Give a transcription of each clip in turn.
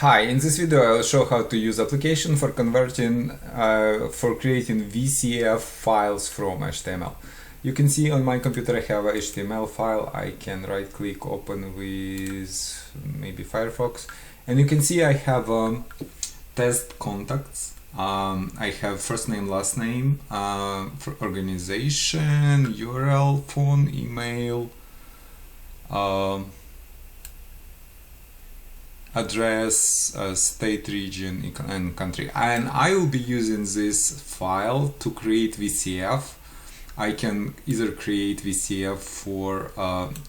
Hi, in this video I'll show how to use application for creating VCF files from HTML. You can see on my computer I have a HTML file. I can right click, open with maybe Firefox, and you can see I have test contacts. I have first name, last name, for organization, URL, phone, email, address, state, region, and country. And I will be using this file to create VCF. I can either create VCF for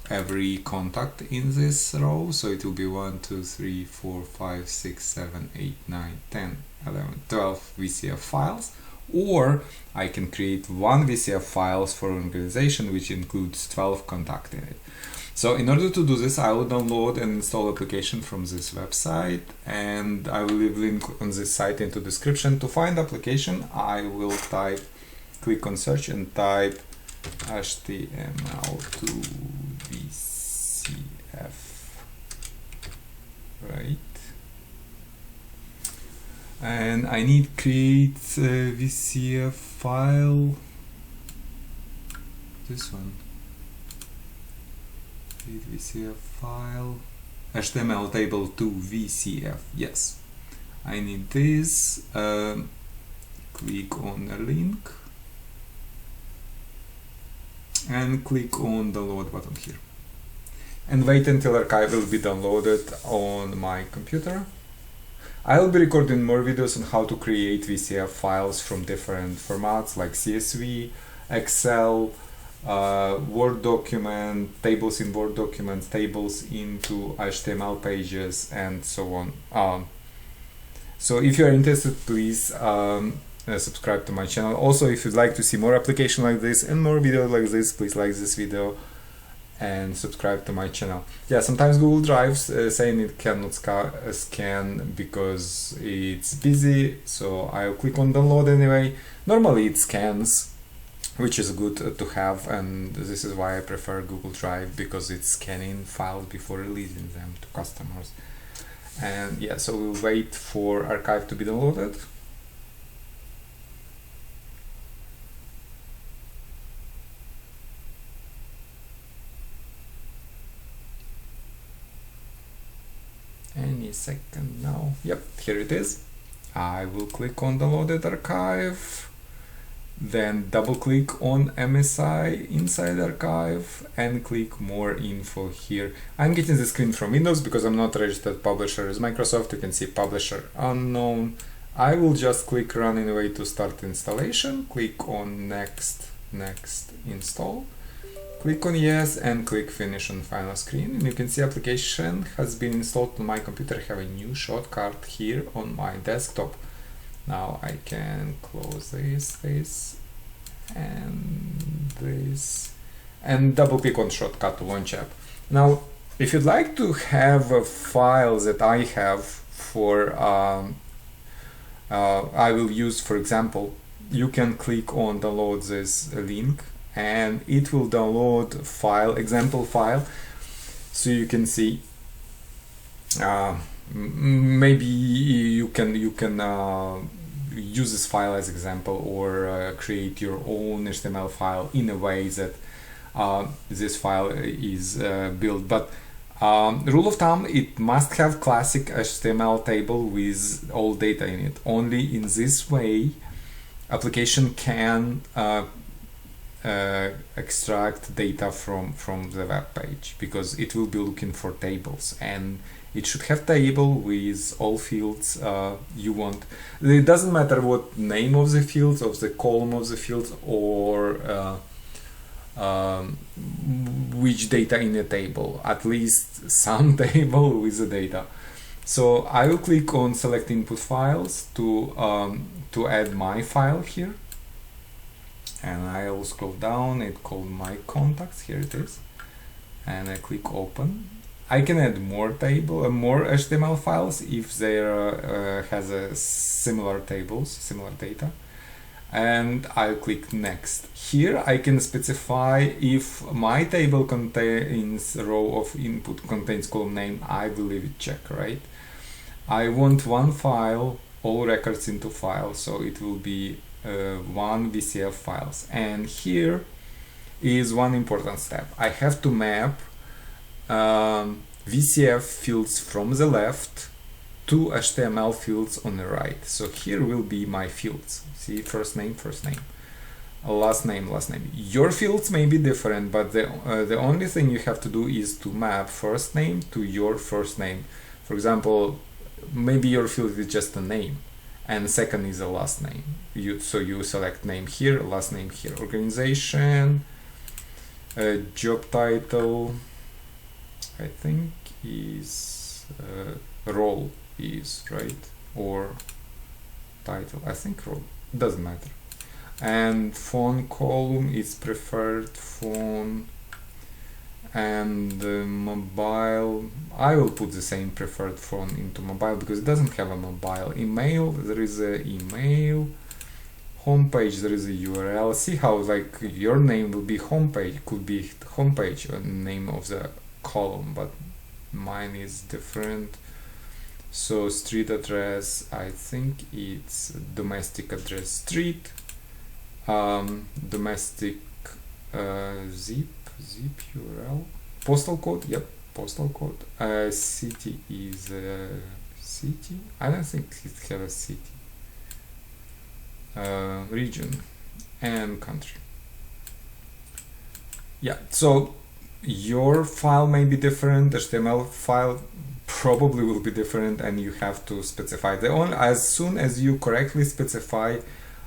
every contact in this row, so it will be 1, 2, 3, 4, 5, 6, 7, 8, 9, 10, 11, 12 VCF files, or I can create one VCF files for an organization which includes 12 contacts in it. So in order to do this, I will download and install application from this website, and I will leave link on this site into description. To find application, I will click on search and type HTML2 VCF, right? And I need create VCF file, this one. VCF file, HTML table 2 VCF. Yes, I need this. Click on the link and click on download button here, and wait until archive will be downloaded on my computer. I will be recording more videos on how to create VCF files from different formats like CSV, Excel, Word document, tables in Word documents, tables into HTML pages, and so on. So if you are interested, please subscribe to my channel. Also, if you'd like to see more application like this and more videos like this, please like this video and subscribe to my channel. Yeah, sometimes Google Drive saying it cannot scan because it's busy, so I'll click on download anyway. Normally it scans, which is good to have, and this is why I prefer Google Drive, because it's scanning files before releasing them to customers. And yeah, so we'll wait for archive to be downloaded. Any second now. Yep, here it is. I will click on downloaded archive, then double click on MSI inside archive and click more info here. I'm getting the screen from Windows because I'm not registered publisher as Microsoft. You can see publisher unknown. I will just click run anyway to start installation. Click on next, install. Click on yes and click finish on final screen, and you can see application has been installed on my computer. I have a new shortcut here on my desktop. Now I can close this, and double click on shortcut to launch app. Now, if you'd like to have a file that I have for, I will use, for example, you can click on download this link, and it will download file, example file, so you can see. Maybe you can use this file as example, or create your own HTML file in a way that this file is built. But rule of thumb, it must have classic HTML table with all data in it. Only in this way application can extract data from the web page, because it will be looking for tables, and it should have table with all fields you want. It doesn't matter what name of the fields, of the column of the fields, or which data in a table, at least some table with the data. So I will click on select input files to add my file here, and I will scroll down. It's called my contacts, here it is, and I click open. I can add more more HTML files if there has a similar tables, similar data, and I'll click next. Here I can specify if my table contains row of input contains column name, I will leave it check, right? I want one file, all records into files, so it will be one VCF files. And here is one important step. I have to map VCF fields from the left to HTML fields on the right. So here will be my fields. See, first name, last name, last name. Your fields may be different, but the only thing you have to do is to map first name to your first name. For example, maybe your field is just a name, and second is a last name. So you select name here, last name here. Organization, job title, I think is role is right, or title, I think role, doesn't matter. And phone column is preferred phone, and mobile, I will put the same preferred phone into mobile because it doesn't have a mobile. Email, there is a email. Homepage, there is a URL. See how like your name will be homepage, could be homepage name of the column, but mine is different. So street address, I think it's domestic address street, domestic zip URL, postal code, yep, postal code. City is city, I don't think it has a city. Region and country. Yeah, so your file may be different, HTML file probably will be different, and you have to specify as soon as you correctly specify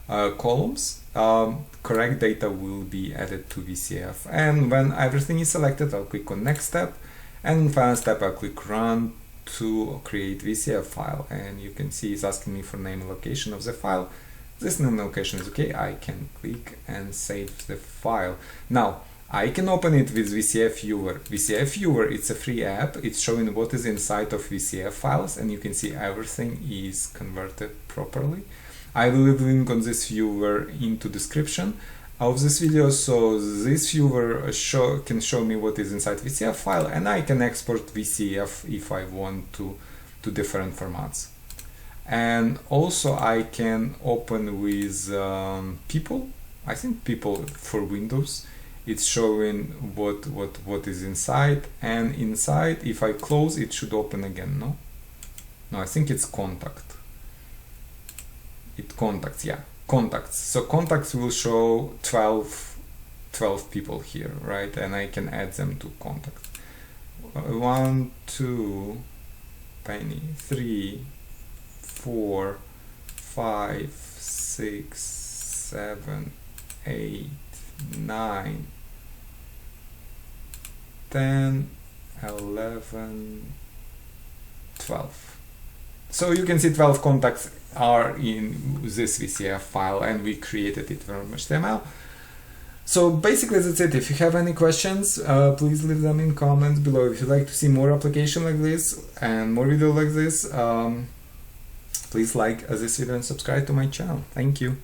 columns, correct data will be added to VCF. And when everything is selected, I'll click on next step, and final step I'll click run to create VCF file. And you can see it's asking me for name and location of the file. This name and location is okay. I can click and save the file. Now I can open it with VCF Viewer. VCF Viewer, it's a free app. It's showing what is inside of VCF files, and you can see everything is converted properly. I will leave a link on this viewer into description of this video. So this viewer can show me what is inside VCF file, and I can export VCF if I want to different formats. And also I can open with people. I think people for Windows. It's showing what is inside, and inside if I close it should open again. No, I think it's contact. It contacts, yeah, contacts. So contacts will show 12 people here, right? And I can add them to contact. 1, 2, Penny, 3, 4, 5, 6, 7, 8, 9, 10, 11, 12. So you can see 12 contacts are in this VCF file, and we created it from HTML. So basically that's it. If you have any questions, please leave them in comments below. If you'd like to see more application like this and more video like this, please like this video and subscribe to my channel. Thank you.